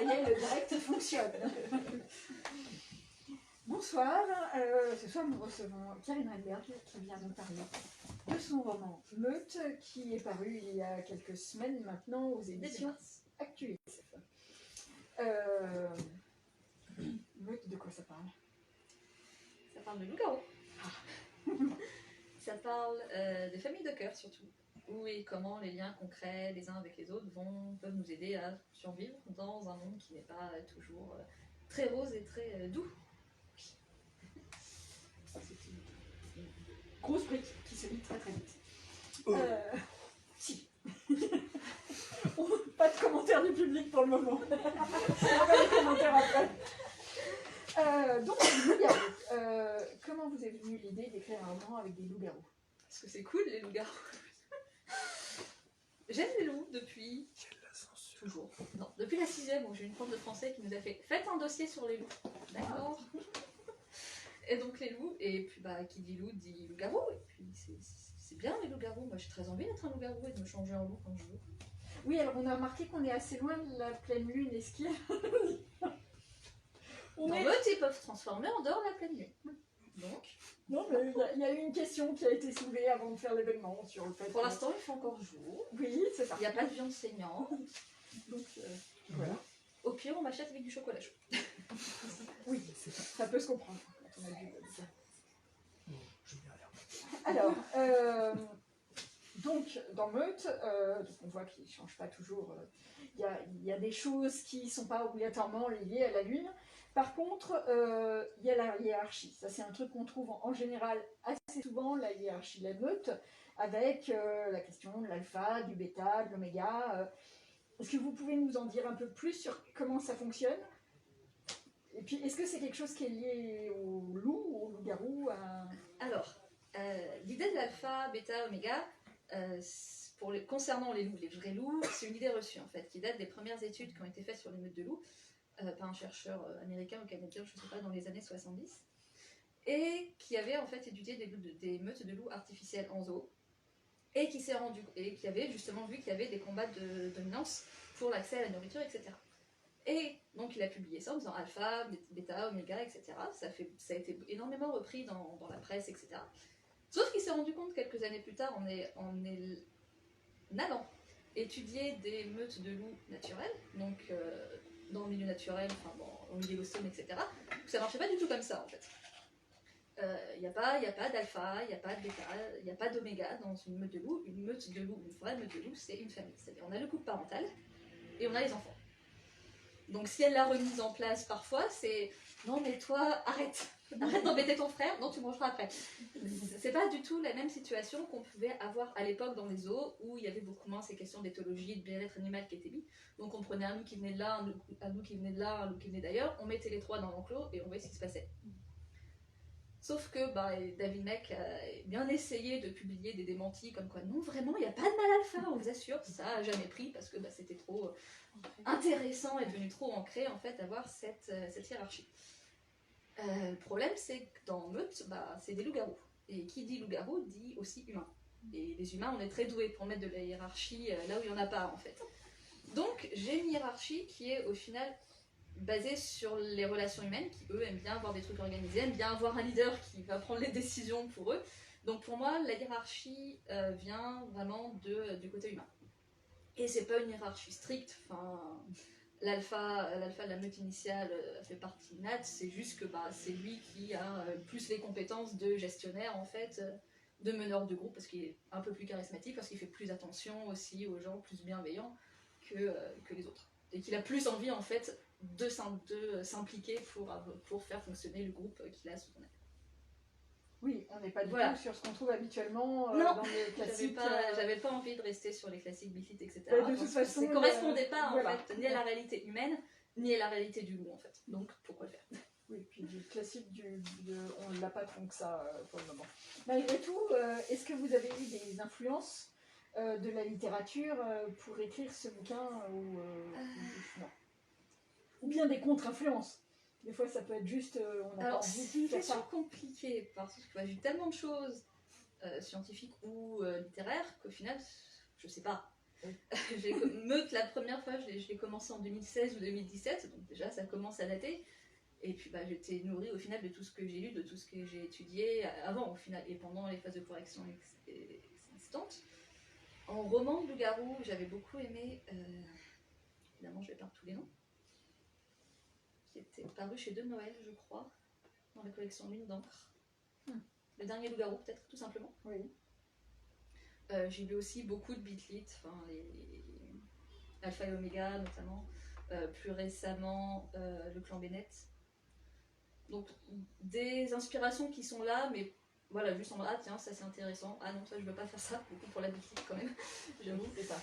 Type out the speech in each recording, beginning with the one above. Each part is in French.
y est, le direct fonctionne. Bonsoir, ce soir nous recevons Karine Renberg qui vient nous parler de son roman Meute qui est paru il y a quelques semaines maintenant aux éditions Actu SF. Meute, de quoi ça parle? Ça parle de loup-garou. Ça parle des familles de cœur surtout. Où et comment les liens concrets les uns avec les autres peuvent nous aider à survivre dans un monde qui n'est pas toujours très rose et très doux. C'est une grosse brique qui se lit très très vite. Si. Pas de commentaires du public pour le moment. On va les commentaires après. Donc, loup-garou. Comment vous est venue l'idée d'écrire un roman avec des loups-garous? Parce que c'est cool les loups-garous. J'aime les loups depuis toujours. Non, depuis la 6e où j'ai une prof de français qui nous a fait faites un dossier sur les loups. D'accord. Et donc les loups, et puis qui dit loup dit loup-garou. Et puis c'est bien les loups-garous. Moi j'ai très envie d'être un loup-garou et de me changer en loup quand je veux. Oui, alors on a remarqué qu'on est assez loin de la pleine lune. Est-ce qu'il y a... Dans Meute, ils peuvent se transformer en dehors de la pleine lune. Donc. Non, mais il y a eu une question qui a été soulevée avant de faire l'événement sur le fait. Pour l'instant, il fait encore jour. Oui, c'est ça. Il n'y a pas de viande saignante. Donc, voilà. Au pire, on m'achète avec du chocolat chaud. Oui, ça peut se comprendre quand on a vu ça. Alors, donc, dans Meute, donc on voit qu'il ne change pas toujours. Il y a des choses qui ne sont pas obligatoirement liées à la Lune. Par contre, il y a la hiérarchie. Ça, c'est un truc qu'on trouve en général assez souvent, la hiérarchie de la meute, avec la question de l'alpha, du bêta, de l'oméga. Est-ce que vous pouvez nous en dire un peu plus sur comment ça fonctionne? Et puis, est-ce que c'est quelque chose qui est lié au loup, au loup-garou Alors, l'idée de l'alpha, bêta, oméga, concernant les loups, les vrais loups, c'est une idée reçue en fait, qui date des premières études qui ont été faites sur les meutes de loups. Par un chercheur américain ou canadien, je ne sais pas, dans les années 70, et qui avait en fait étudié des meutes de loups artificielles en zoo, et qui avait justement vu qu'il y avait des combats de dominance pour l'accès à la nourriture, etc. Et donc il a publié ça en disant alpha, bêta, oméga, etc. Ça a été énormément repris dans la presse, etc. Sauf qu'il s'est rendu compte quelques années plus tard, en allant étudier des meutes de loups naturelles, donc dans le milieu naturel, au milieu Yellowstone, etc. Ça marchait pas du tout comme ça en fait. Il n'y a pas d'alpha, il n'y a pas de bêta, il n'y a pas d'oméga dans une meute de loups. Une vraie meute de loups, c'est une famille. C'est-à-dire on a le couple parental et on a les enfants. Donc si elle l'a remise en place parfois, c'est non mais toi arrête d'embêter ton frère, non tu mangeras après. C'est pas du tout la même situation qu'on pouvait avoir à l'époque dans les zoos où il y avait beaucoup moins ces questions d'éthologie, de bien-être animal qui étaient mis. Donc on prenait un loup qui venait de là, un loup qui venait de là, un loup qui venait d'ailleurs, on mettait les trois dans l'enclos et on voyait ce qui se passait. Sauf que David Meck a bien essayé de publier des démentis comme quoi non vraiment il n'y a pas de mâle alpha, on vous assure, ça n'a jamais pris parce que c'était trop intéressant et devenu trop ancré en fait d'avoir cette hiérarchie. Le problème c'est que dans Meute, c'est des loups-garous. Et qui dit loup-garou dit aussi humain. Et les humains on est très doués pour mettre de la hiérarchie là où il n'y en a pas en fait. Donc j'ai une hiérarchie qui est au final basée sur les relations humaines, qui eux aiment bien avoir des trucs organisés, aiment bien avoir un leader qui va prendre les décisions pour eux. Donc pour moi, la hiérarchie vient vraiment du côté humain. Et c'est pas une hiérarchie stricte, l'alpha de la meute initiale fait partie de Nat, c'est juste que c'est lui qui a plus les compétences de gestionnaire en fait, de meneur de groupe, parce qu'il est un peu plus charismatique, parce qu'il fait plus attention aussi aux gens, plus bienveillants que les autres. Et qu'il a plus envie en fait de s'impliquer pour faire fonctionner le groupe qu'il a sous son aile. Oui, on n'est pas du tout sur ce qu'on trouve habituellement non, dans les classiques. J'avais pas envie de rester sur les classiques Bifit, etc. De toute façon, ça ne correspondait pas en fait, ni à la réalité humaine, ni à la réalité du loup en fait. Donc pourquoi le faire? Oui, puis du classique, on ne l'a pas tant que ça pour le moment. Malgré tout, est-ce que vous avez eu des influences de la littérature pour écrire ce bouquin non. Ou bien des contre-influences? Des fois, ça peut être juste... Alors, c'est une question compliquée, parce que j'ai eu tellement de choses scientifiques ou littéraires qu'au final, je sais pas. Meute, la première fois, je l'ai commencé en 2016 ou 2017, donc déjà ça commence à dater. Et puis j'étais nourrie au final de tout ce que j'ai lu, de tout ce que j'ai étudié avant au final et pendant les phases de correction existantes. En roman de loup-garou, j'avais beaucoup aimé, évidemment je vais perdre tous les noms, qui était paru chez De Noël, je crois, dans la collection Lune d'encre. Le dernier loup-garou, peut-être, tout simplement. Oui. J'ai lu aussi beaucoup de Beatlit, enfin les Alpha et Omega notamment, plus récemment le clan Bennett. Donc des inspirations qui sont là, mais voilà, juste en mode, ah tiens, ça c'est intéressant, ah non, ça je veux pas faire ça, beaucoup pour la Beatlit quand même, j'avoue. C'est ça.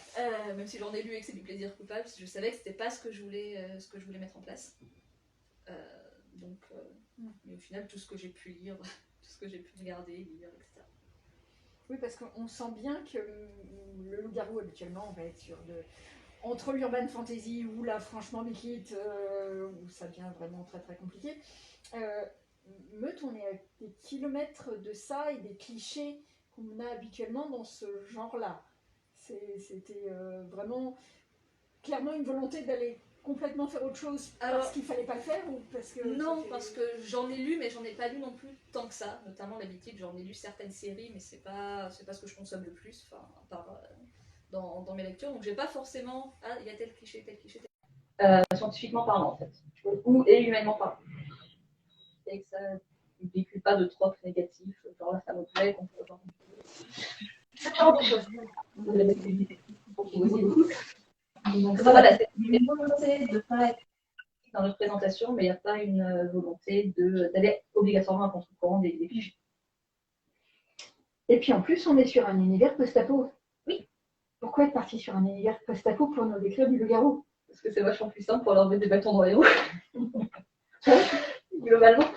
Même si j'en ai lu et que c'est du plaisir coupable, je savais que c'était pas ce que je voulais mettre en place. Mais au final, tout ce que j'ai pu lire, tout ce que j'ai pu regarder, lire, etc. Oui, parce qu'on sent bien que le loup-garou, habituellement, on va être sur entre l'urban fantasy ou là, franchement, Beatlit, où ça devient vraiment très très compliqué. Meute, on est à des kilomètres de ça et des clichés qu'on a habituellement dans ce genre-là. C'était vraiment clairement une volonté d'aller complètement faire autre chose parce qu'il fallait pas le faire ou parce que... Non, parce que j'en ai lu, mais j'en ai pas lu non plus tant que ça. Notamment l'habitude, j'en ai lu certaines séries, mais c'est pas ce que je consomme le plus, enfin, à part dans mes lectures. Donc j'ai pas forcément, ah, il y a tel cliché, scientifiquement parlant en fait, et humainement parlant. Et que ça ne véhicule pas de tropes négatifs, genre la femme au plaid, qu'on peut avoir. Ce genre de choses. De la masculinité. Donc ça, voilà, c'est une volonté de ne pas être dans notre présentation, mais il n'y a pas une volonté d'aller obligatoirement à contre-courant des clichés. Et puis en plus, on est sur un univers post-apo. Oui. Pourquoi être parti sur un univers post-apo pour nous décrire du loup-garou? Parce que c'est vachement plus simple pour leur mettre des bâtons dans les roues. Globalement.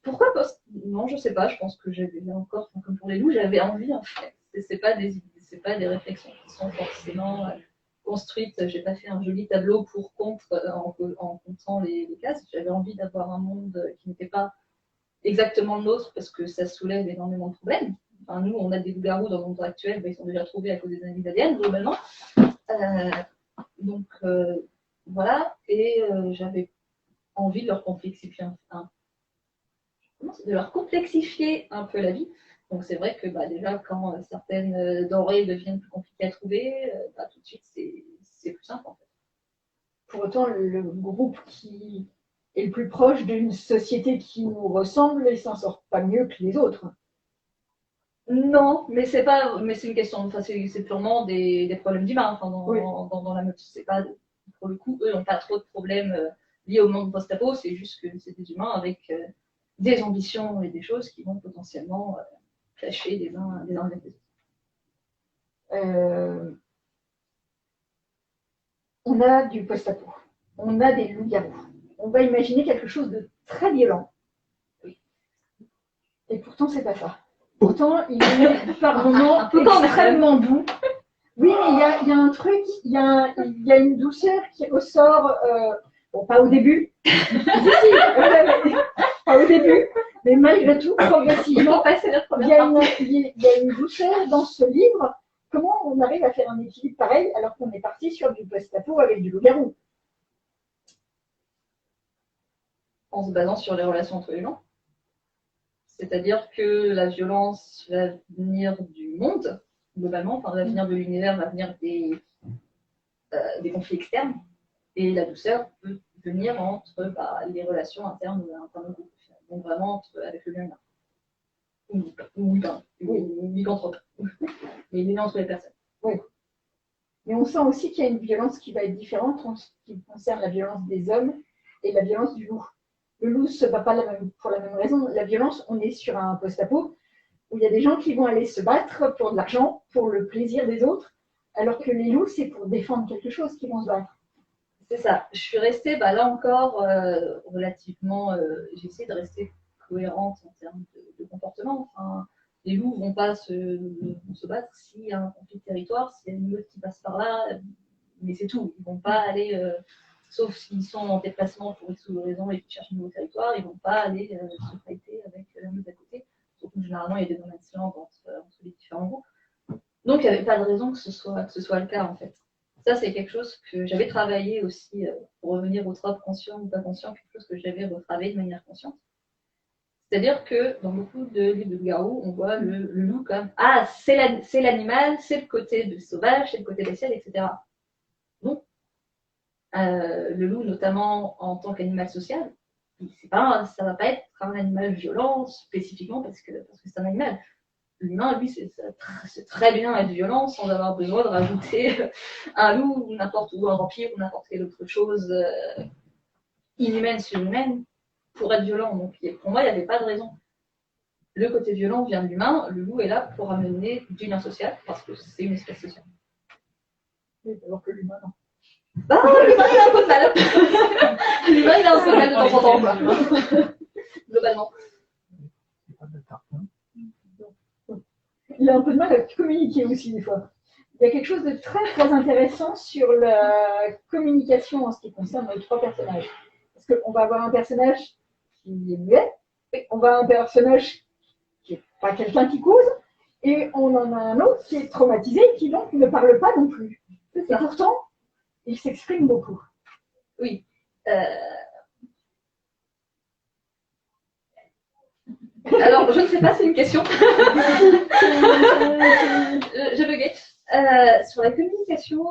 Pourquoi post? Non, je sais pas, je pense que j'avais encore, comme pour les loups, j'avais envie en fait. C'est pas des réflexions qui sont forcément construites. J'ai pas fait un joli tableau pour contre en comptant les cases. J'avais envie d'avoir un monde qui n'était pas exactement le nôtre parce que ça soulève énormément de problèmes. Enfin, nous, on a des loups-garous dans le monde actuel, ils sont déjà trouvés à cause des analyses ADN, globalement. Voilà, et j'avais envie de leur complexifier un peu la vie. Donc c'est vrai que déjà quand certaines denrées deviennent plus compliquées à trouver, tout de suite c'est plus simple en fait. Pour autant, le groupe qui est le plus proche d'une société qui nous ressemble, il s'en sort pas mieux que les autres. Non, mais c'est une question, enfin c'est purement des problèmes d'humains dans la meute. C'est pas, pour le coup, eux n'ont pas trop de problèmes liés au monde post-apo, c'est juste que c'est des humains avec des ambitions et des choses qui vont potentiellement clasher les uns avec les autres. On a du post-apo, on a des loups-garous. On va imaginer quelque chose de très violent. Oui. Et pourtant, c'est pas ça. Pourtant, il est par moments extrêmement doux. Oui, mais il y a un truc, il y a une douceur qui ressort, bon, pas au début, pas au début, mais malgré tout, progressivement, il y a une douceur dans ce livre. Comment on arrive à faire un équilibre pareil alors qu'on est parti sur du post-apo avec du loup-garou? En se basant sur les relations entre les gens. C'est-à-dire que la violence va venir du monde, globalement, enfin, va venir de l'univers, va venir des conflits externes, et la douceur peut venir entre les relations internes au groupe. Donc vraiment avec le bien humain. Ou lycanthrope. Mais il est entre les personnes. Oui. Mais on sent aussi qu'il y a une violence qui va être différente en ce qui concerne la violence des hommes et la violence du loup. Le loup ne se bat pas pour la même raison. La violence, on est sur un post-apo où il y a des gens qui vont aller se battre pour de l'argent, pour le plaisir des autres, alors que les loups, c'est pour défendre quelque chose qu'ils vont se battre. C'est ça. Je suis restée, là encore, relativement... j'ai essayé de rester cohérente en termes de comportement. Enfin, les loups ne vont pas se battre s'il y a un conflit de territoire, s'il y a une meute qui passe par là, mais c'est tout. Ils ne vont pas aller... sauf s'ils sont en déplacement pour X raison et qu'ils cherchent un nouveau territoire, ils ne vont pas aller se fighter avec la meute à côté. Surtout que généralement, il y a des no man's land entre les différents groupes. Donc, il n'y avait pas de raison que ce soit le cas, en fait. Ça, c'est quelque chose que j'avais travaillé aussi, pour revenir au trope conscient ou pas conscient, quelque chose que j'avais retravaillé de manière consciente. C'est-à-dire que dans beaucoup de livres de loup-garou, on voit le loup comme « Ah, c'est l'animal, c'est le côté de sauvage, c'est le côté bestial, etc. » Non. Le loup, notamment en tant qu'animal social, ça ne va pas être un animal violent spécifiquement parce que c'est un animal. L'humain, lui, c'est très bien être violent sans avoir besoin de rajouter un loup ou un vampire ou n'importe quelle autre chose inhumaine sur humaine pour être violent. Donc pour moi, il n'y avait pas de raison. Le côté violent vient de l'humain, le loup est là pour amener du lien social parce que c'est une espèce sociale. Oui, alors que l'humain, non. Bah, l'humain, il a un peu de mal. L'humain, il a un peu de mal de temps en temps, quoi. Globalement. Il a un peu de mal à communiquer aussi, des fois. Il y a quelque chose de très, très intéressant sur la communication en ce qui concerne les trois personnages. Parce qu'on va avoir un personnage qui est muet, on va avoir un personnage qui n'est pas quelqu'un qui cause, et on en a un autre qui est traumatisé, qui donc ne parle pas non plus. Et pourtant, il s'exprime beaucoup. Oui. Alors, je ne sais pas, c'est une question. Je buguais. Sur la communication,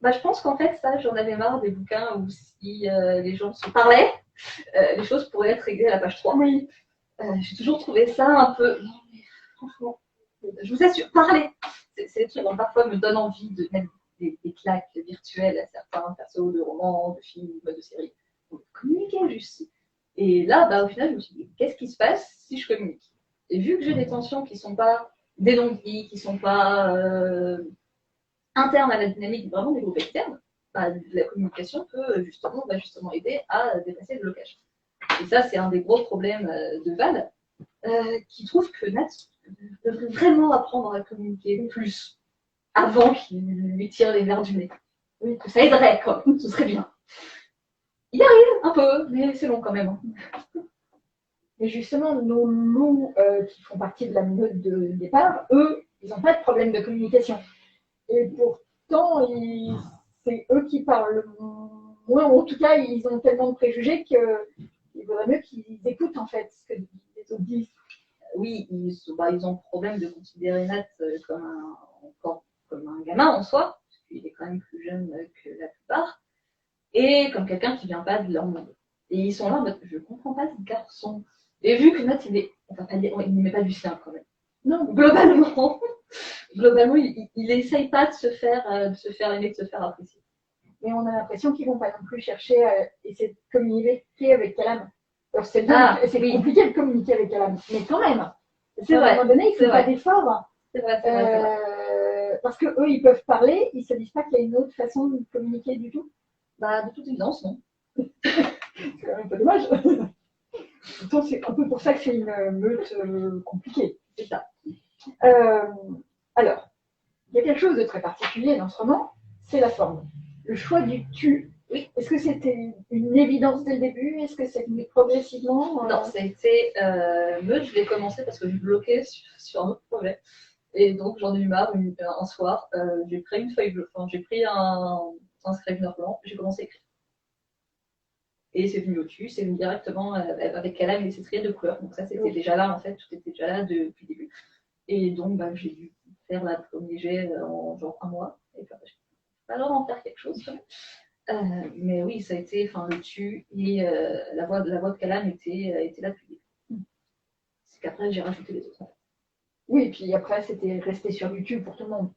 je pense qu'en fait, ça, j'en avais marre des bouquins où si les gens se parlaient, les choses pourraient être réglées à la page 3. Oui. J'ai toujours trouvé ça un peu... Non, mais franchement, je vous assure, parler. C'est des trucs qui parfois me donnent envie de mettre des claques virtuelles à certains persos de romans, de films, de séries. Donc, communiquer juste. Et là, au final, je me suis dit, qu'est-ce qui se passe si je communique? Et vu que j'ai des tensions qui ne sont pas des non-dits, qui ne sont pas internes à la dynamique, vraiment des groupes externes, la communication peut justement aider à dépasser le blocage. Et ça, c'est un des gros problèmes de Val, qui trouve que Nat devrait vraiment apprendre à communiquer plus avant qu'il lui tire les verres du nez. Oui, que ça aiderait, quoi. Ce serait bien. Il arrive un peu, mais c'est long quand même. Et justement, nos loups qui font partie de la meute de départ, eux, ils n'ont pas de problème de communication. Et pourtant, c'est eux qui parlent moins, ou en tout cas, ils ont tellement de préjugés qu'il vaudrait mieux qu'ils écoutent en fait ce que les autres disent. Oui, ils ont problème de considérer Nat comme un gamin en soi, parce qu'il est quand même plus jeune que la plupart, et comme quelqu'un qui vient pas de leur monde. Et ils sont là en mode, je comprends pas ce garçon. Et vu que Nat, il n'aimait pas du sien quand même. Non, globalement, il essaye pas de se faire aimer, de se faire apprécier. Mais on a l'impression qu'ils vont pas non plus chercher à essayer de communiquer avec Calam. Alors c'est compliqué de communiquer avec Calam, mais quand même, c'est vrai. À un moment donné, il ne faut pas d'effort. C'est vrai. Parce qu'eux, ils peuvent parler, ils ne se disent pas qu'il y a une autre façon de communiquer du tout. De toute évidence, non. C'est quand même un peu dommage. Pourtant, c'est un peu pour ça que c'est une meute compliquée. C'est ça. Alors, il y a quelque chose de très particulier dans ce roman, c'est la forme. Le choix du tu. Oui. Est-ce que c'était une évidence dès le début? Est-ce que c'est venu progressivement? Non, c'était meute, je l'ai commencé parce que je bloquais sur un autre projet. Et donc j'en ai eu marre un soir. J'ai pris une feuille bleue, j'ai pris un Scrivener blanc, j'ai commencé à écrire. Et c'est venu au-dessus, c'est venu directement avec Calam et ses traits de couleur. Donc ça, c'était déjà là, en fait, tout était déjà là depuis le début. Et donc, j'ai dû faire la première jet en genre un mois. Et puis, j'ai pas l'air d'en faire quelque chose. Mais oui, ça a été le tu et la voix de Calam était là depuis le début. C'est qu'après, j'ai rajouté les autres. Oui, et puis après, c'était resté sur YouTube pour tout le monde.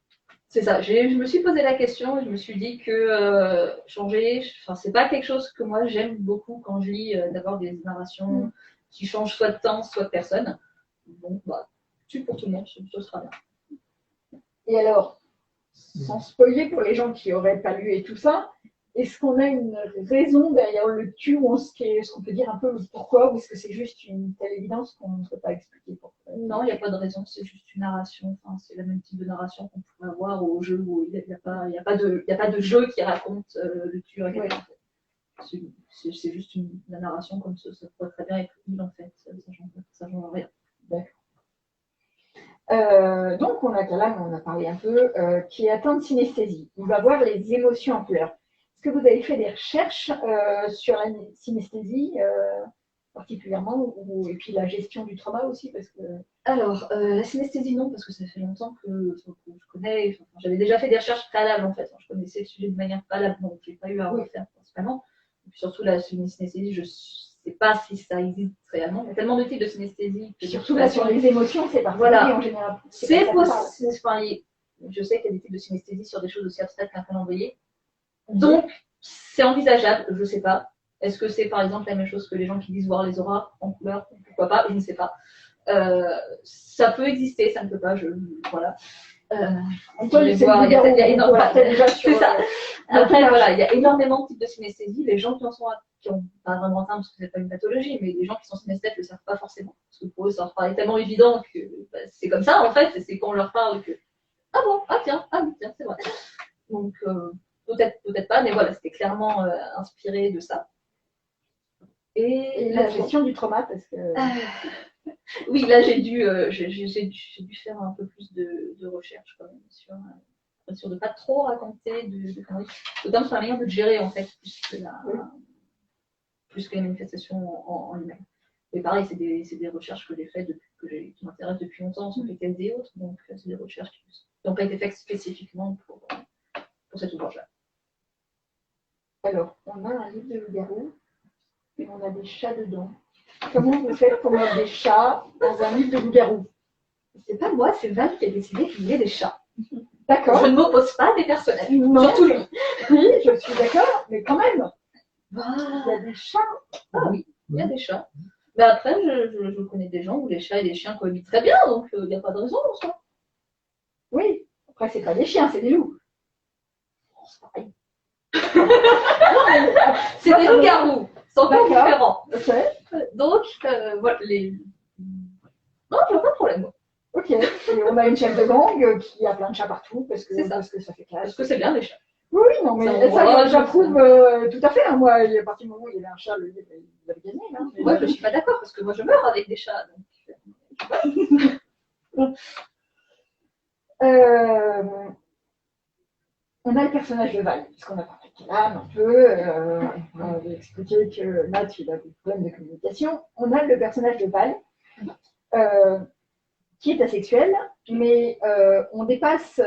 C'est ça, je me suis posé la question et je me suis dit que changer, c'est pas quelque chose que moi j'aime beaucoup quand je lis, d'avoir des narrations qui changent soit de temps, soit de personne. Donc, tu pour tout le monde, ce sera bien. Et alors, sans spoiler pour les gens qui n'auraient pas lu et tout ça, est-ce qu'on a une raison derrière le tu ou est-ce qu'on peut dire un peu pourquoi, ou est-ce que c'est juste une telle évidence qu'on ne peut pas expliquer pourquoi? Non, il n'y a pas de raison, c'est juste une narration. C'est le même type de narration qu'on pourrait avoir au jeu où il n'y a pas de jeu qui raconte le tu à quelqu'un. C'est juste la narration comme ça pourrait très bien être une en fait. Ça change rien. D'accord. Donc, on a Calam, on a parlé un peu, qui est atteint de synesthésie. Il va voir les émotions en couleur. Est-ce que vous avez fait des recherches sur la synesthésie particulièrement, et puis la gestion du trauma aussi parce que... Alors, la synesthésie, non, parce que ça fait longtemps que je connais. Enfin, j'avais déjà fait des recherches préalables, en fait. Je connaissais le sujet de manière préalable, donc je n'ai pas eu à refaire principalement. Et puis surtout, la synesthésie, je ne sais pas si ça existe réellement. Il y a tellement de types de synesthésie. Surtout là, sur les émotions, c'est particulier en général. C'est possible. Enfin, je sais qu'il y a des types de synesthésie sur des choses aussi abstraites qu'un calendrier. Donc, c'est envisageable, je ne sais pas. Est-ce que c'est par exemple la même chose que les gens qui disent voir les auras en couleur? Pourquoi pas? Je ne sais pas. Ça peut exister, ça ne peut pas. Voilà. Il y a énormément de types de synesthésie. Les gens qui n'ont pas vraiment atteint parce que c'est pas une pathologie, mais les gens qui sont synesthètes ne le savent pas forcément. Parce que pour eux, ça leur paraît tellement évident que c'est comme ça en fait. Et c'est quand on leur parle que ah bon, ah tiens, c'est vrai. Donc peut-être pas, mais voilà, c'était clairement inspiré de ça. Et la gestion du trauma, parce que... oui, là j'ai dû faire un peu plus de recherche quand même sur de ne pas trop raconter de conneries. Notamment sur la manière de gérer en fait, plus que les manifestations en elles-mêmes. Et pareil, c'est des recherches que j'ai faites qui m'intéressent depuis longtemps sur PTSD et autres, donc c'est des recherches qui n'ont pas été faites spécifiquement pour cet ouvrage-là. Alors, on a un livre de loup-garou et on a des chats dedans. Comment vous faites pour mettre des chats dans un livre de loup-garou? C'est pas moi, c'est Val qui a décidé qu'il y ait des chats. D'accord. Je ne m'oppose pas à des personnages. Non. Surtout lui. Oui, je suis d'accord, mais quand même. Il y a des chats. Ah oui, il y a des chats. Mais après, je connais des gens où les chats et les chiens cohabitent très bien, donc il n'y a pas de raison en soi. Oui, après, c'est pas des chiens, c'est des loups. C'est pareil. C'est des loups-garous. C'est encore différent. Okay. Donc, voilà, non, je n'ai pas de problème. Ok, et on a une chef de gang qui a plein de chats partout parce que ça fait classe. Parce que c'est bien les chats. Oui, non, mais ça, j'approuve tout à fait. Hein. Moi, à partir du moment où il y avait un chat, il avait gagné. Hein. Moi, je ne suis pas d'accord parce que moi, je meurs avec des chats. Donc... on a le personnage de Val, puisqu'on a parlé de Calam un peu. On a expliqué que Matt, il a des problèmes de communication. On a le personnage de Val. Qui est asexuel, mais on dépasse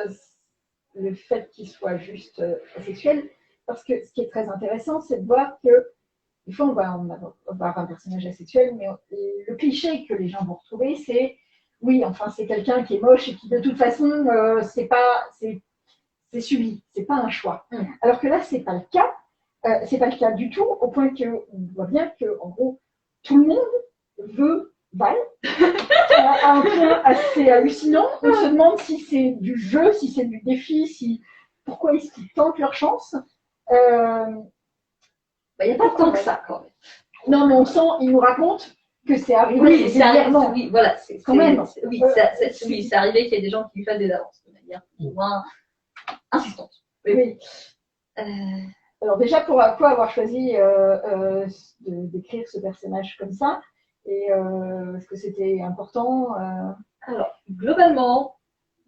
le fait qu'il soit juste asexuel, parce que ce qui est très intéressant, c'est de voir que, des fois, on va avoir un personnage asexuel, mais le cliché que les gens vont retrouver, c'est, oui, enfin, c'est quelqu'un qui est moche et qui, de toute façon, c'est subi, c'est pas un choix. Alors que là, c'est pas le cas. C'est pas le cas du tout, au point qu'on voit bien que, en gros, tout le monde veut Val, à un point assez hallucinant. On se demande si c'est du jeu, si c'est du défi, pourquoi est-ce qu'ils tentent leur chance. Il n'y a pas tant que ça, quand même. Non, mais on sent, ils nous racontent que c'est arrivé. Oui, c'est arrivé. Oui, voilà, quand même. Oui, c'est arrivé qu'il y ait des gens qui lui fassent des avances de manière moins insistante. Oui. Alors déjà, pourquoi avoir choisi d'écrire ce personnage comme ça? Et est-ce que c'était important Alors, globalement,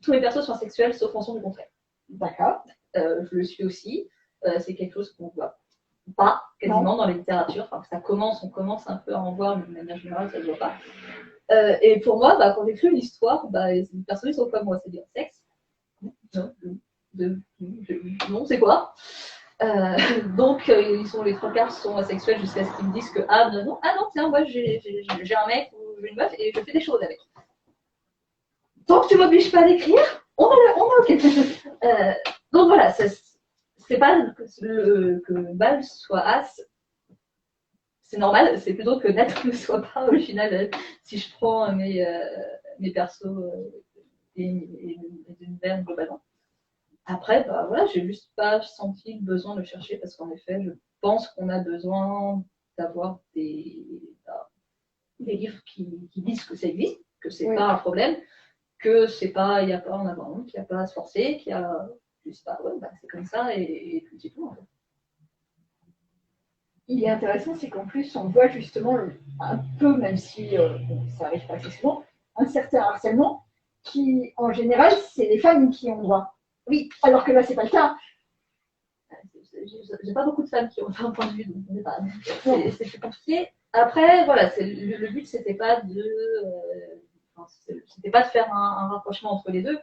tous les persos sont sexuels sauf mention du contraire. D'accord. Je le suis aussi. C'est quelque chose qu'on ne voit pas quasiment dans les littératures. Enfin, on commence un peu à en voir, mais de manière générale, ça ne se voit pas. Et pour moi, quand j'écris une histoire, les personnages sont comme moi, c'est-à-dire sexe. Non, c'est quoi? Donc, les trois quarts sont asexuels jusqu'à ce qu'ils me disent que non, tiens, moi j'ai un mec ou j'ai une meuf et je fais des choses avec. Tant que tu m'obliges pas à l'écrire, on va ok. Donc voilà, c'est pas que Val soit as, c'est normal, c'est plutôt que Nat ne soit pas au final. Si je prends mes persos et l'univers globalement. Après, voilà, j'ai juste pas senti le besoin de chercher parce qu'en effet, je pense qu'on a besoin d'avoir des livres qui disent que ça existe, que c'est pas un problème, que c'est pas, il n'y a pas en avoir honte, qu'il n'y a pas à se forcer, qu'il y a juste pas, c'est comme ça et puis c'est tout en fait. Il est intéressant, c'est qu'en plus, on voit justement un peu, même si ça arrive pas assez souvent, un certain harcèlement qui, en général, c'est les femmes qui ont droit. Oui, alors que là, c'est pas le cas. J'ai pas beaucoup de femmes qui ont un point de vue, donc c'est plus compliqué. Après, voilà, le but, c'était pas de faire un rapprochement entre les deux.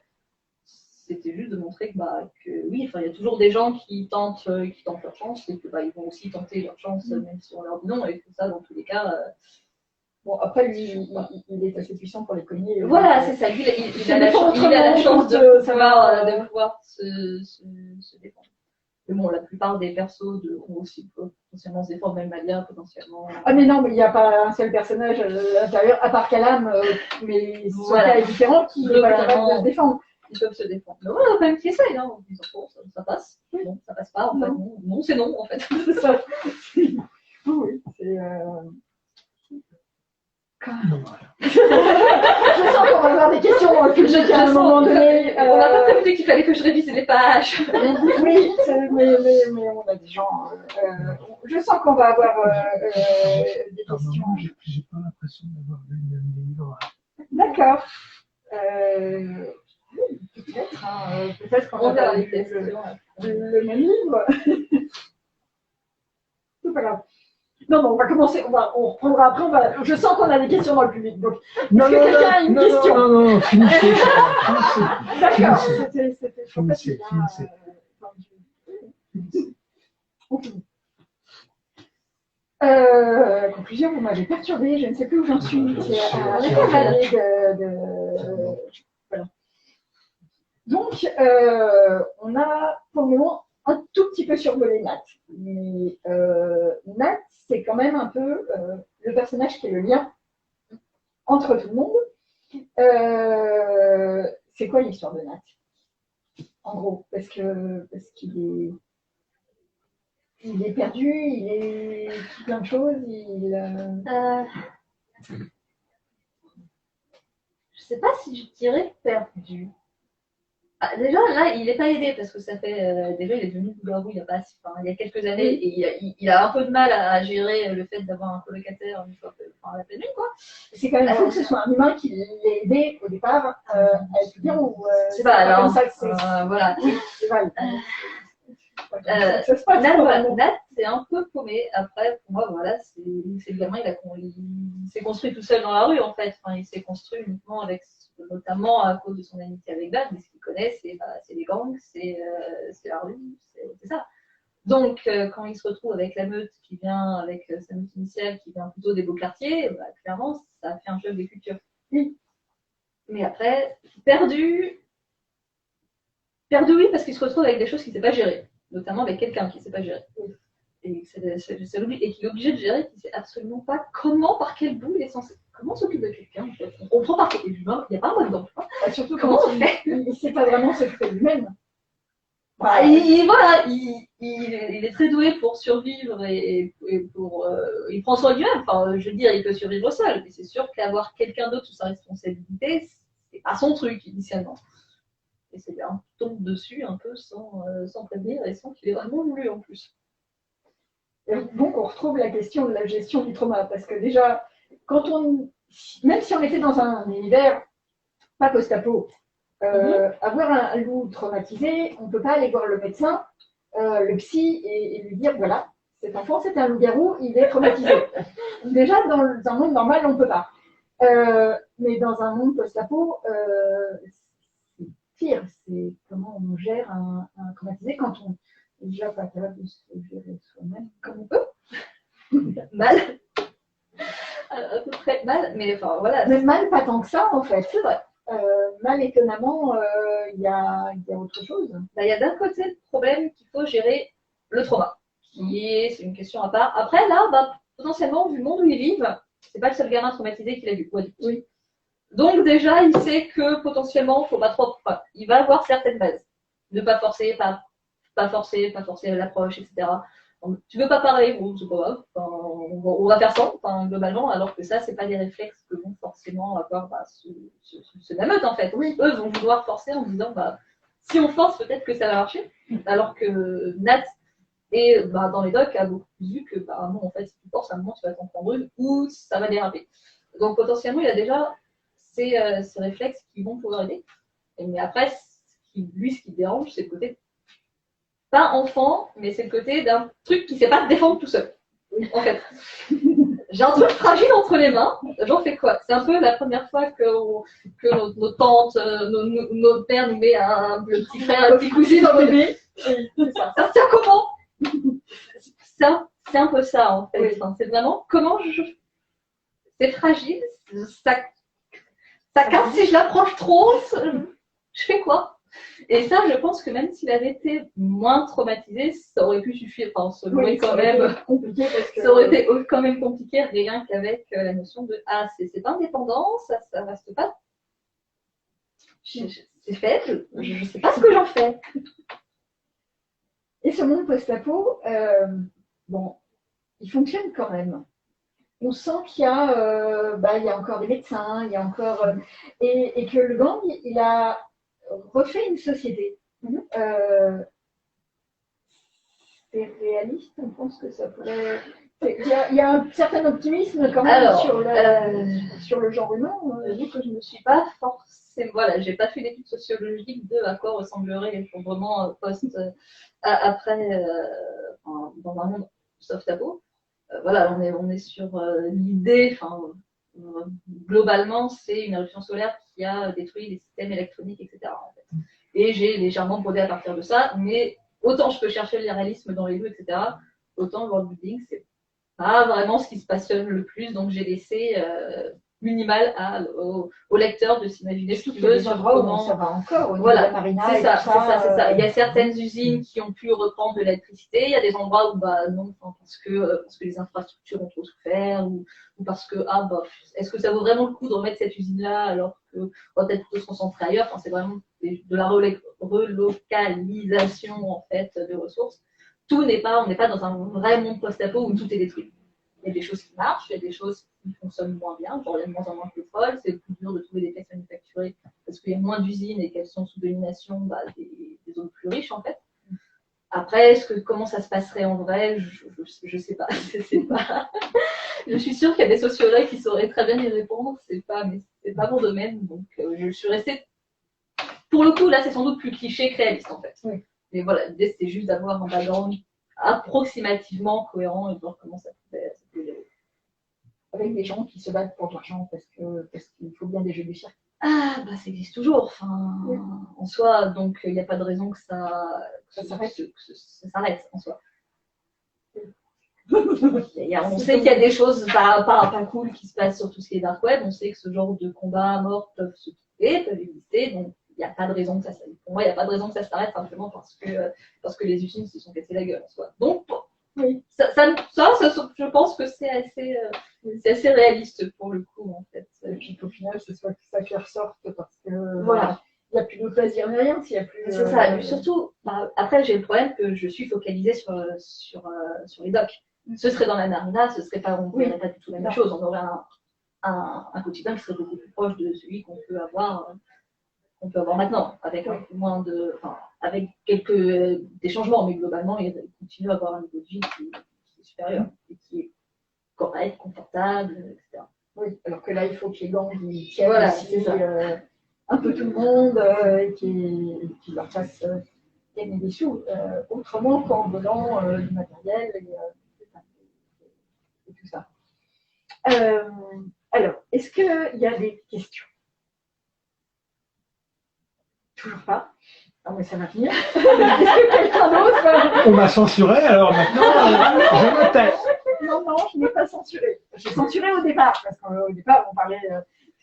C'était juste de montrer que oui, il y a toujours des gens qui tentent leur chance et que ils vont aussi tenter leur chance même si on leur dit non, et que ça, dans tous les cas. Bon, après, lui, il est assez puissant pour les cogner. Voilà, c'est ça. Lui, il a la chance de pouvoir se défendre. Mais bon, la plupart des persos ont aussi potentiellement se défendre de la même manière, potentiellement. Ah, mais non, mais il n'y a pas un seul personnage à l'intérieur, à part Calam, mais son cas est différent, qui est pas capable de se défendre. Ils peuvent se défendre. Mais voilà, quand même qui essayent, hein. En disant, bon, ça passe. Non, ça passe pas, en fait. Non, c'est non, en fait. C'est ça. Oui, c'est. Je sens qu'on va avoir des questions dans le public à un moment donné. On m'a pas prévenu qu'il fallait que je révise les pages. Oui, mais on a des gens. Je sens qu'on va avoir des questions. J'ai pas l'impression d'avoir lu le même livre. D'accord. Peut-être qu'on va lu le même livre. C'est pas grave. Non, on va commencer, on reprendra après, je sens qu'on a des questions dans le public. Donc, est-ce que quelqu'un a une question? Non, finissez. D'accord, Finissez. Conclusion, vous m'avez perturbée, je ne sais plus où j'en suis. Voilà. Donc, on a pour le moment un tout petit peu survolé Nat. Mais Nat, c'est quand même un peu le personnage qui est le lien entre tout le monde. C'est quoi l'histoire de Nat? En gros, parce qu'il est perdu, il est tout plein de choses. Je sais pas si je dirais perdu. Déjà, là, il n'est pas aidé parce que ça fait. Déjà, il est devenu loup-garou il y a quelques années et il a un peu de mal à gérer le fait d'avoir un colocataire une fois à la pleine lune, quoi. C'est quand même fou que ce soit un humain qui l'ait aidé au départ à être bien ou. C'est pas alors. Comme ça que c'est. Voilà. C'est vrai. Nat, c'est un peu paumé. Après, pour moi, voilà, c'est le gamin, il s'est construit tout seul dans la rue, en fait. Enfin, il s'est construit uniquement notamment à cause de son amitié avec Bad, mais ce qu'il connaît, c'est les gangs, c'est la rue, c'est ça. Donc, quand il se retrouve avec la meute qui vient, avec sa meute initiale qui vient plutôt des beaux quartiers, clairement, ça fait un choc des cultures. Oui. Mais après, perdu, oui, parce qu'il se retrouve avec des choses qu'il ne sait pas gérer, notamment avec quelqu'un qui ne sait pas gérer. Et qu'il est obligé de gérer, qu'il ne sait absolument pas comment, par quel bout il est censé. Comment s'occupe de quelqu'un, en fait. On prend par les humains, il n'y a pas un mot dedans. Surtout comment on fait. Il ne sait pas vraiment s'occuper de lui-même. Il est très doué pour survivre et pour. Il prend soin de lui-même. Enfin, je veux dire, il peut survivre seul, mais c'est sûr qu'avoir quelqu'un d'autre sous sa responsabilité, c'est pas son truc initialement. Et c'est bien, il tombe dessus un peu sans prévenir et sans qu'il ait vraiment voulu en plus. Et donc on retrouve la question de la gestion du trauma, parce que déjà, même si on était dans un univers pas post-apo, avoir un loup traumatisé, on ne peut pas aller voir le médecin, le psy, et lui dire voilà, cet enfant c'est un loup-garou, il est traumatisé. Déjà, dans un monde normal, on ne peut pas. Mais dans un monde post-apo, c'est pire. C'est comment on gère un traumatisé quand on n'est déjà pas capable de se gérer soi-même comme on peut. Mal. À peu près mal, mais enfin voilà. Mais mal, pas tant que ça en fait. C'est vrai. Mal, étonnamment, il y a autre chose. Il y a d'un côté le problème qu'il faut gérer le trauma, c'est une question à part. Après, là, potentiellement, vu le monde où ils vivent, c'est pas le seul gamin traumatisé qu'il a vu. Oui. Donc déjà, il sait que potentiellement, faut pas trop. Enfin, il va avoir certaines bases. Ne pas forcer, pas forcer l'approche, etc. Donc, tu veux pas parler, bon, c'est pas grave. Enfin, on va faire ça, globalement, alors que ça, c'est pas des réflexes que vont forcément avoir ceux de la meute, en fait. Oui, eux vont vouloir forcer en disant, si on force, peut-être que ça va marcher. Alors que Nat, dans les docs, a beaucoup plus vu que, non, en fait, si tu forces, à un moment, tu vas t'en prendre une ou ça va déraper. Donc, potentiellement, il a déjà ces réflexes qui vont pouvoir aider. Mais après, ce qui dérange, c'est le côté pas enfant, mais c'est le côté d'un truc qui ne sait pas se défendre tout seul. En fait, j'ai un truc fragile entre les mains, j'en fais quoi? C'est un peu la première fois que nos tantes, nos pères nous met le petit frère, un petit cousin dans le bébé. C'est ça. Ça se tient comment? C'est un peu ça, en fait. Enfin, c'est vraiment comment c'est fragile, ça casse si je l'approche trop, je fais quoi? Et ça, je pense que même s'il avait été moins traumatisé, ça aurait pu suffire. Enfin, ça aurait quand même compliqué parce que ça aurait été quand même compliqué, rien qu'avec la notion de c'est pas indépendant, ça reste pas. C'est faible, je ne sais pas ce que j'en fais. Et ce monde post-apo, bon, il fonctionne quand même. On sent qu'il y a encore des médecins, il y a encore et que le gang, il a refait une société. C'est réaliste, on pense que ça pourrait. Il y a un certain optimisme quand même sur le genre humain. Vu que je ne suis pas forcément. Voilà, j'ai pas fait d'études sociologiques de à quoi ressemblerait vraiment après dans un monde soft-apo. Voilà, on est sur l'idée. Globalement, c'est une éruption solaire qui a détruit les systèmes électroniques, etc. En fait. Et j'ai légèrement brodé à partir de ça, mais autant je peux chercher le réalisme dans les lieux, etc., autant le world building, c'est pas vraiment ce qui se passionne le plus, donc j'ai laissé minimal au lecteur de s'imaginer ce qu'il veut sur comment ça va encore. Voilà, de la marina c'est ça. Il y a certaines usines usines qui ont pu reprendre de l'électricité, il y a des endroits où non, parce que les infrastructures ont trop souffert, ou parce que est-ce que ça vaut vraiment le coup de remettre cette usine-là alors qu'on va peut-être plutôt se concentrer ailleurs. Enfin, c'est vraiment de la relocalisation en fait de ressources. On n'est pas dans un vrai monde post-apo où tout est détruit. Il y a des choses qui marchent, il y a des choses qui fonctionnent moins bien, genre il y a de moins en moins de pétrole, c'est plus dur de trouver des pièces manufacturées parce qu'il y a moins d'usines et qu'elles sont sous domination des zones plus riches en fait. Après, comment ça se passerait en vrai, je sais pas. Je suis sûre qu'il y a des sociologues qui sauraient très bien y répondre, c'est pas mon domaine, donc je suis restée. Pour le coup, là, c'est sans doute plus cliché que réaliste en fait. Oui. Mais voilà, l'idée c'était juste d'avoir un background approximativement cohérent et de voir comment ça pouvait dérouler. Avec des gens qui se battent pour de l'argent parce qu'il faut bien des jeux du cirque. Ça existe toujours. Enfin, oui. En soi, donc il n'y a pas de raison que ça s'arrête en soi. On sait qu'il y a des choses pas cool qui se passent sur tout ce qui est dark web. On sait que ce genre de combats à mort peuvent se trouver, peuvent exister. Donc il n'y a pas de raison que ça s'arrête. Pour moi, il n'y a pas de raison que ça s'arrête simplement parce que les usines se sont cassées la gueule en soi. Donc oui, ça, je pense que c'est assez réaliste pour le coup en fait. Et puis au final, c'est ça qui ressorte parce que voilà. Il n'y a plus de plaisir ni rien, s'il y a plus. C'est ça. Surtout, après j'ai le problème que je suis focalisée sur les docks. Ce serait dans la marina, on ne verrait pas du tout la même chose. On aurait un quotidien qui serait beaucoup plus proche de celui qu'on peut avoir maintenant, avec un peu moins avec des changements, mais globalement, il continue à avoir un niveau de vie qui est supérieur et qui est correct, confortable, etc. Oui, alors que là, il faut que les gangs tiennent aussi, un peu tout le monde et qu'ils leur fassent gagner des sous, autrement qu'en donnant du matériel et tout ça. Alors, est-ce qu'il y a des questions? Toujours pas. Non, mais ça va venir. Est-ce que quelqu'un d'autre On m'a censuré, alors maintenant, je me tais. Non, je n'ai pas censuré. J'ai censuré au départ, parce qu'au départ, on parlait.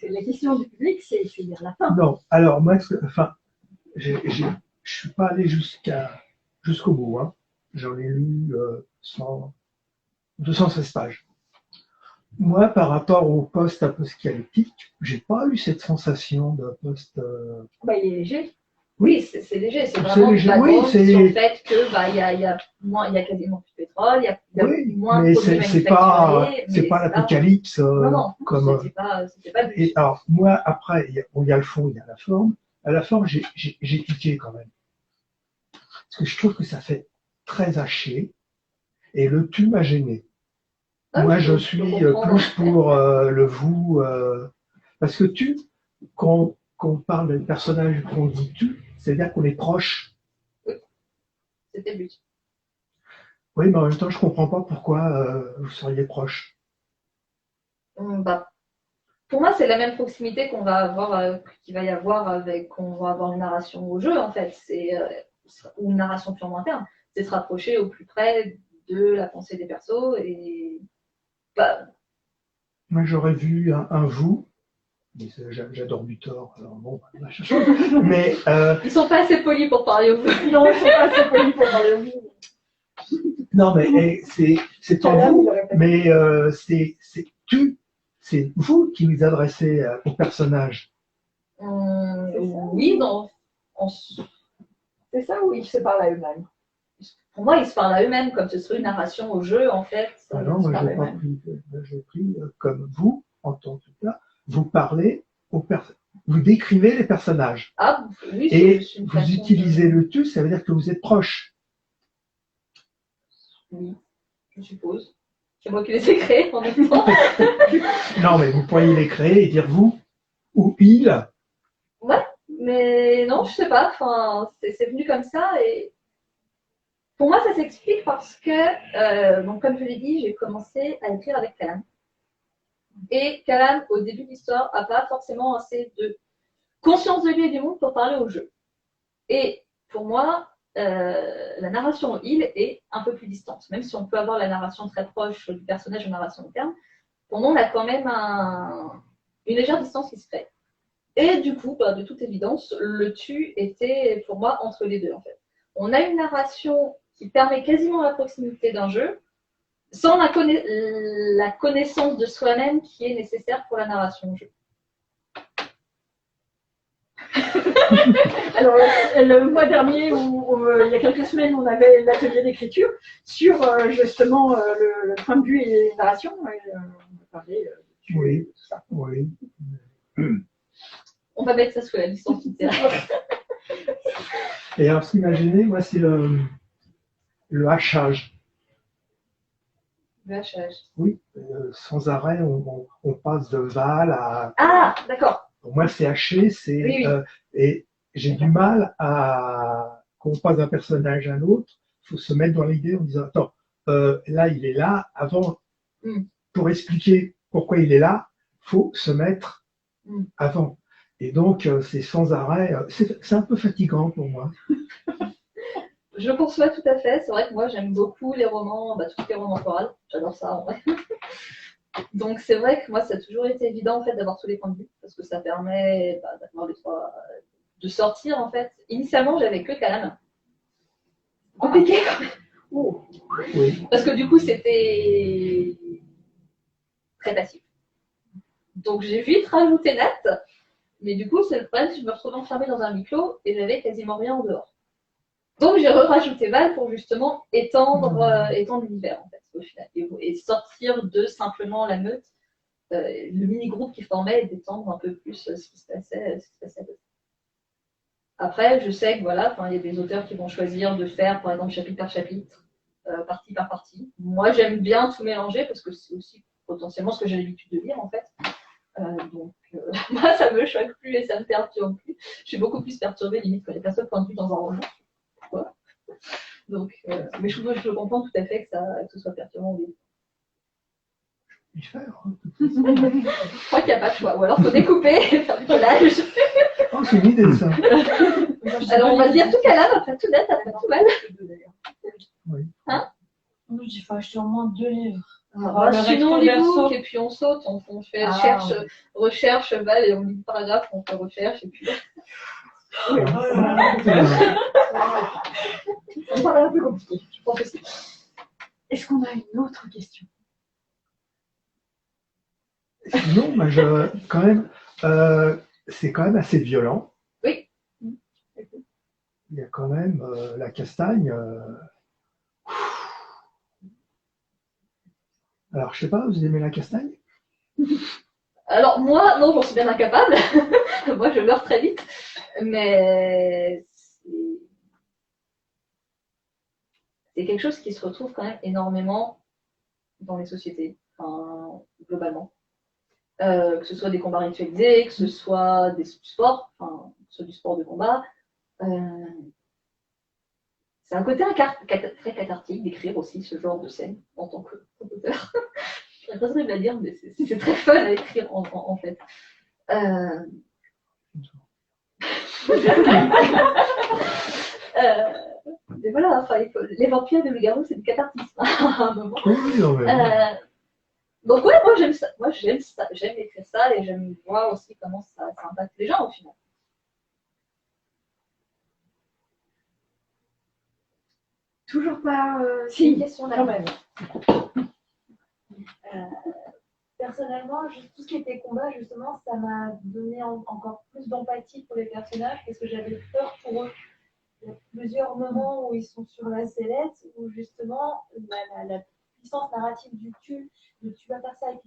La question du public, c'est vers la fin. Non, alors moi, je ne suis pas allé jusqu'au bout. Hein. J'en ai lu 216 pages. Moi, par rapport au post-apocalyptique, j'ai pas eu cette sensation de post. Il est léger. Oui, c'est léger. C'est vraiment léger. Sur le fait que il y a quasiment plus de pétrole, il y a moins de produits manufacturés. C'est pas l'apocalypse. Non, comme. C'était pas. Et alors moi, après, il y a le fond, il y a la forme. À la forme, j'ai cliqué quand même, parce que je trouve que ça fait très haché, et le tu m'a gêné. Moi, je suis plus pour le vous, parce que qu'on parle d'un personnage qu'on dit tu, c'est-à-dire qu'on est proche. C'était le but. Oui, mais en même temps, je comprends pas pourquoi vous seriez proche. Bah, pour moi, c'est la même proximité qu'on va avoir, qu'il va y avoir qu'on va avoir une narration au jeu, en fait. Ou une narration purement interne. C'est se rapprocher au plus près de la pensée des persos et bah, Moi, j'aurais vu un vous, mais j'adore Butor, alors bon, mais ils sont pas assez polis pour parler au jeu. Non, je sais pas, c'est pas lui pour parler au bout. non, mais c'est en Calam, vous, il aurait pas mais c'est vous qui vous adressez au personnage. Oui, C'est ça ou ils se parlent à eux-mêmes? pour moi, ils se parlent à eux-mêmes, comme ce serait une narration au jeu, en fait. Ah non, ils se moi, parlent je l'ai à pas eux-mêmes. pris. Moi, j'ai pris comme vous, en tant que là, vous parlez vous décrivez les personnages. Ah, oui, Et c'est une vous façon utilisez le tu, ça veut dire que vous êtes proche. Oui, je suppose. C'est moi qui les ai créés en même temps. Non, mais vous pourriez les créer et dire vous ou il. Ouais, mais non, je sais pas. Enfin, c'est venu comme ça et pour moi, ça s'explique parce que, donc comme je l'ai dit, j'ai commencé à écrire avec Kalam. Et Kalam, au début de l'histoire, n'a pas forcément assez de conscience de lui et du monde pour parler au jeu. Et pour moi, la narration il est un peu plus distante. Même si on peut avoir la narration très proche du personnage en narration interne, pour moi, on a quand même une légère distance qui se crée. Et du coup, bah, de toute évidence, le tu était pour moi entre les deux en fait. On a une narration qui permet quasiment la proximité d'un jeu, sans la connaissance de soi-même qui est nécessaire pour la narration du jeu. Alors, le mois dernier, il y a quelques semaines, on avait l'atelier d'écriture sur justement le point de vue et les narrations. Et, on parlait Oui. tout ça. Oui. On va mettre ça sous la licence littéraire. Et alors, imaginez, moi, c'est le hachage. Le hachage. Oui, sans arrêt, on passe de Val à. Ah, d'accord. Pour moi, c'est haché, c'est. Oui, oui. Et j'ai du mal à. Quand on passe d'un personnage à un autre, il faut se mettre dans l'idée en disant attends, là, il est là. Avant, pour expliquer pourquoi il est là, il faut se mettre avant. Et donc, c'est sans arrêt. C'est un peu fatigant pour moi. Je conçois tout à fait. C'est vrai que moi, j'aime beaucoup les romans, bah, tous les romans chorales. J'adore ça, en vrai. Donc, c'est vrai que moi, ça a toujours été évident, en fait, d'avoir tous les points de vue, parce que ça permet d'avoir les trois, de sortir, en fait. Initialement, j'avais que Kalam. Compliqué, quand même. Oui. Parce que du coup, c'était très passif. Donc, j'ai vite rajouté Nat, mais du coup, c'est le problème, je me retrouvais enfermée dans un huis clos et j'avais quasiment rien en dehors. Donc j'ai rajouté Val pour justement étendre l'univers en fait au final et sortir de simplement la meute, le mini-groupe qui formait et d'étendre un peu plus ce qui se passait. Après, je sais que voilà, il y a des auteurs qui vont choisir de faire par exemple chapitre par chapitre, partie par partie. Moi j'aime bien tout mélanger parce que c'est aussi potentiellement ce que j'ai l'habitude de lire en fait. Donc moi ça me choque plus et ça me perturbe plus. Je suis beaucoup plus perturbée limite quand les personnes point de vue dans un roman. Voilà. Donc, mais je comprends tout à fait que ce soit perturbant. Il fait, Je crois qu'il n'y a pas de choix. Ou alors, il faut découper et faire du collage. Oh, c'est une idée, ça. Alors, on va dire tout calame, après tout net, après tout mal. Oui. Hein? Il faut acheter au moins 2 livres. Sinon, les books, et puis on saute, on fait recherche, Val, et on lit le paragraphe, on fait recherche, et puis. Oui. Ça me paraît un peu compliqué, je pense aussi. Est-ce qu'on a une autre question? Non, mais quand même, c'est quand même assez violent. Oui. Il y a quand même la castagne. Alors, je sais pas, vous aimez la castagne? Alors, moi, non, j'en suis bien incapable. Moi, je meurs très vite. Mais c'est quelque chose qui se retrouve quand même énormément dans les sociétés, globalement. que ce soit des combats ritualisés, que ce soit des sports, enfin, que ce soit du sport de combat. C'est un côté très cathartique d'écrire aussi ce genre de scène en tant qu'auteur. C'est pas terrible à dire, mais c'est très fun à écrire en fait. Mais voilà, enfin, les vampires et le loup-garou, c'est du cathartisme à un moment. Oui, non, mais... Donc ouais, moi j'aime ça. Moi j'aime ça, j'aime écrire ça et j'aime voir aussi comment ça impacte les gens au final. Toujours pas. Si, une question quand là. même. Personnellement, tout ce qui était combat, justement, ça m'a donné encore plus d'empathie pour les personnages parce que j'avais peur pour eux. Il y a plusieurs moments où ils sont sur la sellette où justement la puissance narrative du tu vas faire ça et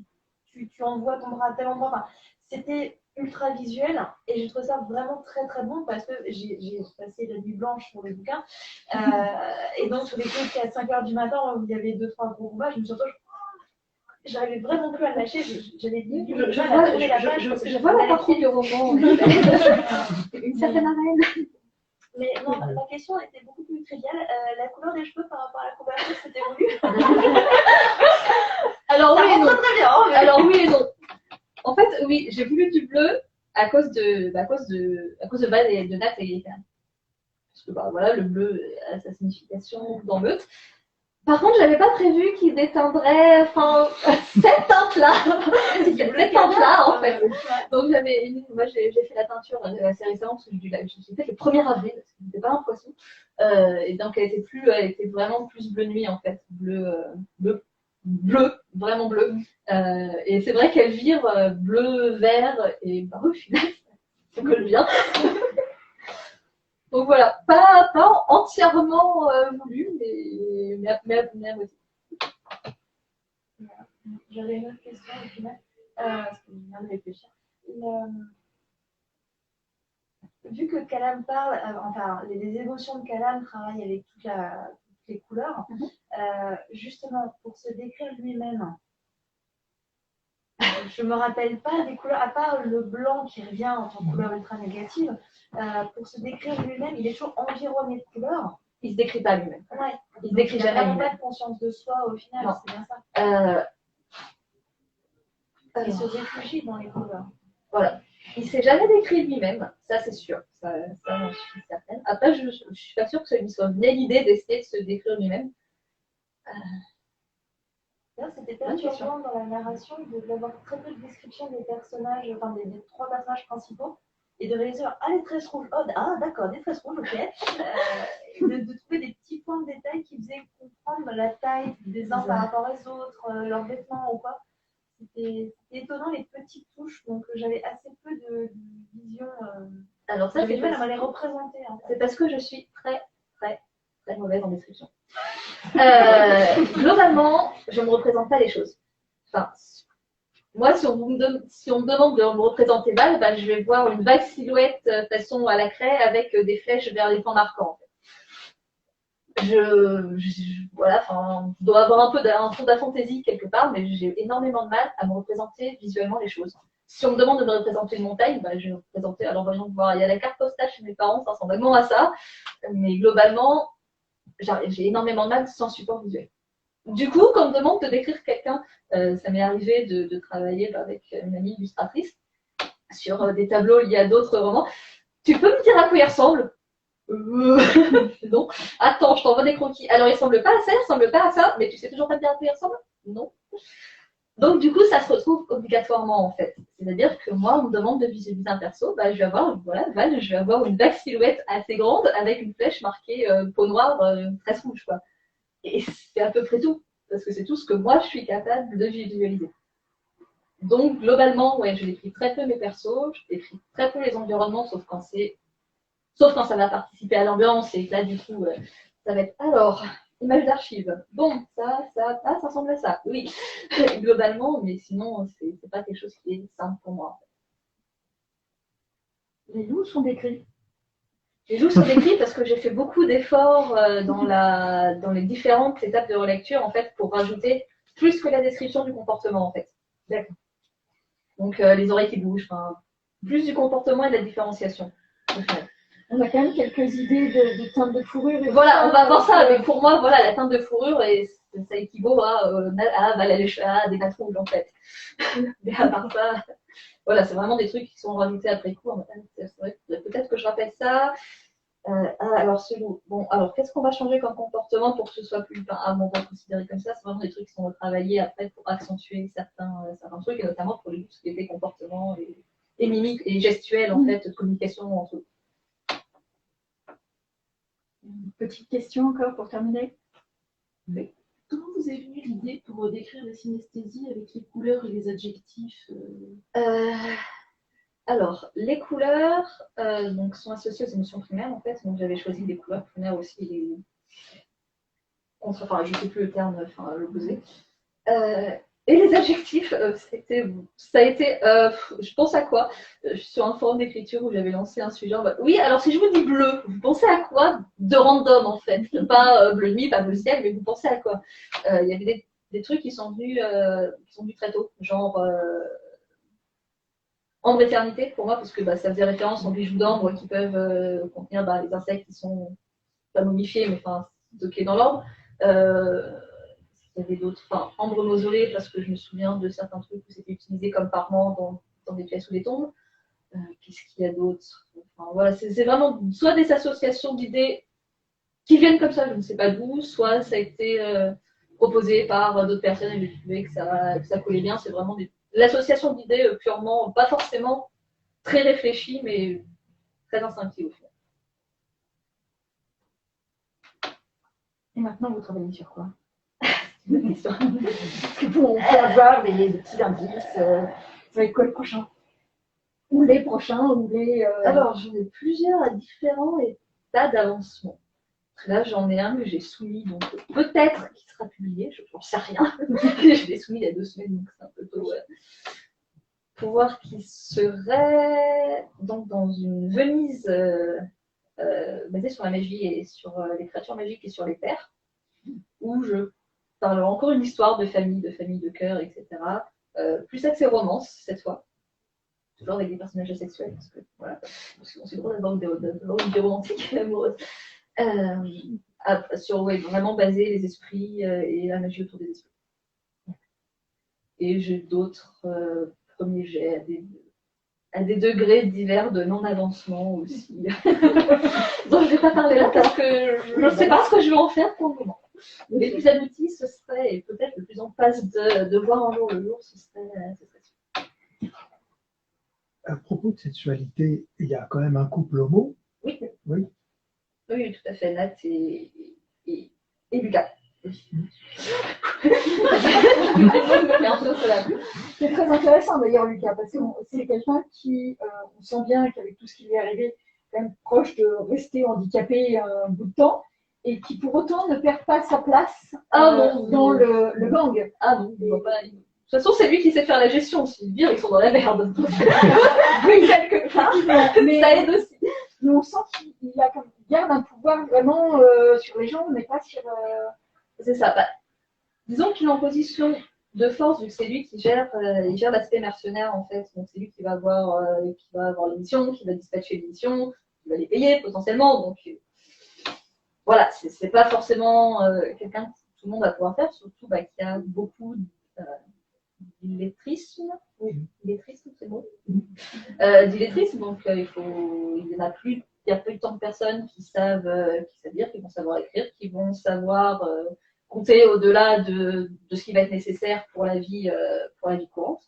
puis tu envoies ton bras à tel endroit. Enfin, c'était ultra visuel et j'ai trouvé ça vraiment très très bon parce que j'ai passé la nuit blanche pour le bouquin et donc sur les coups à 5h du matin où il y avait 2-3 gros combats, je me suis retrouvée, j'arrivais vraiment plus à le lâcher, j'avais dit je vois la partie du roman. Une certaine arène. Mais non, ma question était beaucoup plus triviale. La couleur des cheveux par rapport à la couverture, c'était voulu. Alors oui et non. Très bien. Mais... Alors oui et non. En fait, oui, j'ai voulu du bleu à cause de Val et de Nat et Ethan. Parce que bah voilà, le bleu a sa signification dans Meute. Par contre, j'avais pas prévu qu'ils déteindraient, cette teinte-là. Cette teinte-là, en fait. Donc moi j'ai fait la teinture assez récemment parce que j'ai fait le 1er avril, parce que c'était pas un poisson. Et donc elle était vraiment plus bleu nuit en fait, bleu, vraiment bleu. Et c'est vrai qu'elle vire bleu, vert et bah au final ça colle bien. Donc voilà, pas entièrement voulu, mais à moitié. J'avais une autre question au final, parce que je viens de réfléchir. Vu que Kalam parle, les émotions de Kalam travaillent avec toutes les couleurs, justement, pour se décrire lui-même, je me rappelle pas des couleurs, à part le blanc qui revient en tant que couleur ultra négative, pour se décrire lui-même, il est toujours environné de couleurs. Il se décrit pas lui-même. Ouais. Il se décrit jamais. Il n'a lui-même. pas de conscience de soi au final, non. c'est bien ça. Il se Alors, réfugie dans les couleurs. voilà. Il s'est jamais décrit lui-même, ça c'est sûr. Ça j'en suis certaine. Après, je suis pas sûre que ça lui soit venue l'idée d'essayer de se décrire lui-même. C'était perturbant dans la narration d'avoir très peu de description des personnages, enfin des 3 personnages principaux, et de réaliser les tresses rouges, d'accord, des tresses rouges, ok. De trouver des petits points de détail qui faisaient comprendre la taille des uns par rapport aux autres, leurs vêtements ou quoi. C'était étonnant les petites touches, donc j'avais assez peu de vision. Alors ça, j'avais du mal à les représenter. En fait. C'est parce que je suis très mauvaise en description. Globalement, je ne me représente pas les choses. Enfin, moi, si on me demande de me représenter Val, je vais voir une vague silhouette façon à la craie avec des flèches vers les points marquants. En fait. Je dois avoir un fond de la fantaisie quelque part, mais j'ai énormément de mal à me représenter visuellement les choses. Si on me demande de me représenter une montagne, je vais me représenter. Alors voyons voir, il y a la carte postale chez mes parents, ça ressemble vaguement à ça, mais globalement, j'ai énormément de mal sans support visuel. Du coup, quand on me demande de décrire quelqu'un, ça m'est arrivé de travailler avec une amie illustratrice sur des tableaux liés à d'autres romans. Tu peux me dire à quoi il ressemble? Non. Attends, je t'envoie des croquis. Alors, il ressemble pas à ça, il ressemble pas à ça, mais tu sais toujours pas bien à quoi il ressemble? Non. Donc, du coup, ça se retrouve obligatoirement, en fait. C'est-à-dire que moi, on me demande de visualiser un perso, je vais avoir une vague silhouette assez grande avec une flèche marquée peau noire, tresse rouge, quoi. Et c'est à peu près tout, parce que c'est tout ce que moi, je suis capable de visualiser. Donc, globalement, je décris très peu mes persos, je décris très peu les environnements, sauf quand ça va participer à l'ambiance, et que là, du coup, ça va être, alors, image d'archive. Bon, ça ressemble à ça, oui. Globalement, mais sinon, c'est pas quelque chose qui est simple pour moi. Les loups sont décrits. Les loups sont décrits parce que j'ai fait beaucoup d'efforts dans les différentes étapes de relecture, en fait, pour rajouter plus que la description du comportement, en fait. D'accord. Donc les oreilles qui bougent, plus du comportement et de la différenciation. On a quand même quelques idées de teinte de fourrure. Et Voilà, on va voir ça, mais pour moi, voilà, la teinte de fourrure, ça équivaut à des nattes rouges en fait. Mais à part ça, voilà, c'est vraiment des trucs qui sont rajoutés après coup. C'est vrai, peut-être que je rappelle ça. Alors, qu'est-ce qu'on va changer comme comportement pour que ce soit plus, on va considérer comme ça, c'est vraiment des trucs qui sont retravaillés après pour accentuer certains trucs, et notamment pour tout ce qui était comportement et mimique et gestuel, en fait, de communication entre eux. Une petite question encore pour terminer. Comment vous est venue l'idée pour décrire la synesthésie avec les couleurs et les adjectifs Alors, les couleurs donc, sont associées aux émotions primaires, en fait. Donc, j'avais choisi des couleurs primaires aussi, je ne sais plus le terme, l'opposé. Et les adjectifs, ça a été, je pense à quoi? Je suis sur un forum d'écriture où j'avais lancé un sujet en mode, oui, alors si je vous dis bleu, vous pensez à quoi? De random, en fait. Pas bleu nuit, pas bleu ciel, mais vous pensez à quoi? Il y avait des trucs qui sont venus très tôt, genre ambre éternité, pour moi, parce que ça faisait référence aux bijoux d'ambre qui peuvent contenir les insectes qui sont pas momifiés, mais stockés dans l'ambre. Il y avait d'autres, ambre mausolée, parce que je me souviens de certains trucs où c'était utilisé comme parement dans des pièces ou des tombes. Qu'est-ce qu'il y a d'autre? Voilà, c'est vraiment soit des associations d'idées qui viennent comme ça, je ne sais pas d'où, soit ça a été proposé par d'autres personnes et j'ai trouvé que ça collait bien. C'est vraiment l'association d'idées purement, pas forcément très réfléchie, mais très instinctive au final. Et maintenant, vous travaillez sur quoi? Question. On peut avoir des petits indices. Ça va être quoi le prochain? Ou les prochains, ou les... Alors, j'en ai plusieurs à différents états d'avancement. Là, j'en ai un que j'ai soumis, donc peut-être qu'il sera publié, je n'en sais rien. Je l'ai soumis il y a 2 semaines, donc c'est un peu tôt. Pour voir qu'il serait donc dans une Venise basée sur la magie et sur les créatures magiques et sur les pères, où je parle encore une histoire de famille de cœur, etc. Plus axée romance cette fois. Toujours avec des personnages asexuels, parce que c'est drôle d'avoir une vie romantique et amoureuse. Vraiment baser les esprits et la magie autour des esprits. Et j'ai d'autres premiers jets à des degrés divers de non-avancement aussi. Donc je ne vais pas parler là parce que je ne sais pas ce que je vais en faire pour le moment. Les plus aboutis, ce serait, et peut-être le plus en passe de voir un jour le jour, ce serait sûr. À propos de sexualité, il y a quand même un couple homo. Oui. Oui. Oui, tout à fait. Nat et Lucas. C'est très intéressant d'ailleurs, Lucas, parce que c'est quelqu'un qui, on sent bien qu'avec tout ce qui lui est arrivé, quand même proche de rester handicapé un bout de temps, et qui pour autant ne perd pas sa place dans le gang. Ah non, il ne voit pas. De toute façon, c'est lui qui sait faire la gestion. S'ils virent, ils sont dans la merde. Oui, quelque part, mais ça aide aussi. Mais on sent qu'il garde un pouvoir vraiment sur les gens, mais pas sur... C'est ça. Disons qu'il est en position de force, vu que c'est lui qui gère l'aspect mercenaire, en fait. Donc, c'est lui qui va avoir les missions, qui va dispatcher les missions, qui va les payer, potentiellement. Donc, voilà, c'est pas forcément quelqu'un que tout le monde va pouvoir faire, surtout qu'il y a beaucoup d'illettrisme. Illettrisme, c'est bon. D'illettrisme, donc il y en a plus. Il y a plus tant de personnes qui savent lire, qui vont savoir écrire, qui vont savoir compter au-delà de ce qui va être nécessaire pour la vie courante.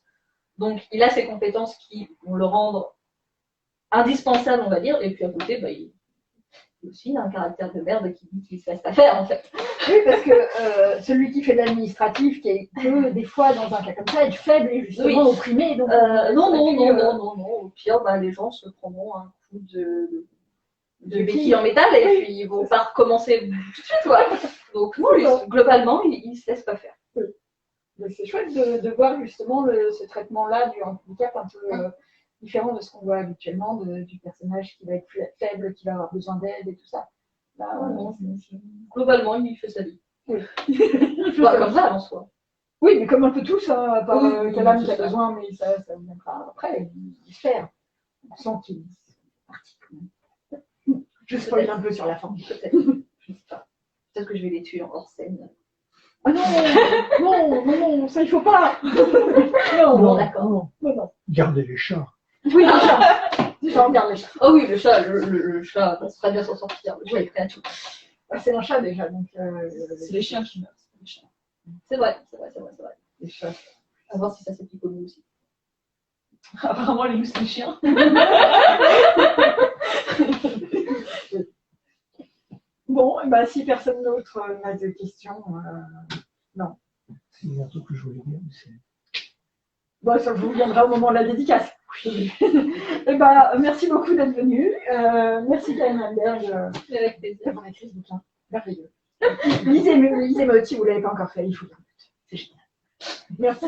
Donc, il a ces compétences qui vont le rendre indispensable, on va dire. Et puis à côté, il aussi un caractère de merde qui dit qu'il se laisse pas faire, en fait. Oui, parce que celui qui fait de l'administratif, qui peut des fois, dans un cas comme ça, être faible et justement opprimé. Donc, non. Au pire, les gens se prendront un coup de béquille en métal et puis ils vont pas recommencer tout de suite, quoi. Donc, globalement, il se laisse pas faire. Oui. C'est chouette de voir justement ce traitement-là du handicap un peu différent de ce qu'on voit habituellement du personnage qui va être plus faible, qui va avoir besoin d'aide et tout ça. Globalement, il fait sa vie. Oui. Comme ça, en soi. Oui, mais comme un peu tous, hein, à part Oui, Calam c'est qui a ça. besoin, mais ça viendra après, il se perd. On sent qu'il est parti quand même. Je spoil un peu sur la fin. Peut-être. Je sais pas. Peut-être que je vais les tuer en hors scène. Ah non, ça il faut pas. Non, Non, d'accord. non. Gardez les chats. Oui, le chat. J'en regarde les chats. Oh oui, le chat, le chat, ça serait bien s'en sortir. Le chat est prêt à tout. Ah, c'est un chat déjà, donc C'est les chiens qui meurent, c'est pas les chats. C'est vrai. les chats. À voir si ça s'applique aux loups aussi. Apparemment, les loups, c'est les chiens. Bon, bah, si personne d'autre n'a de questions, C'est un truc que je voulais dire, mais c'est. bon, ça vous viendra au moment de la dédicace. Et bah, merci beaucoup d'être venu. Merci Karen Alberg Avec plaisir. d'avoir écrit ce bouquin. Merveilleux. Lisez-le si vous ne l'avez pas encore fait, il faut lire. C'est génial. Merci.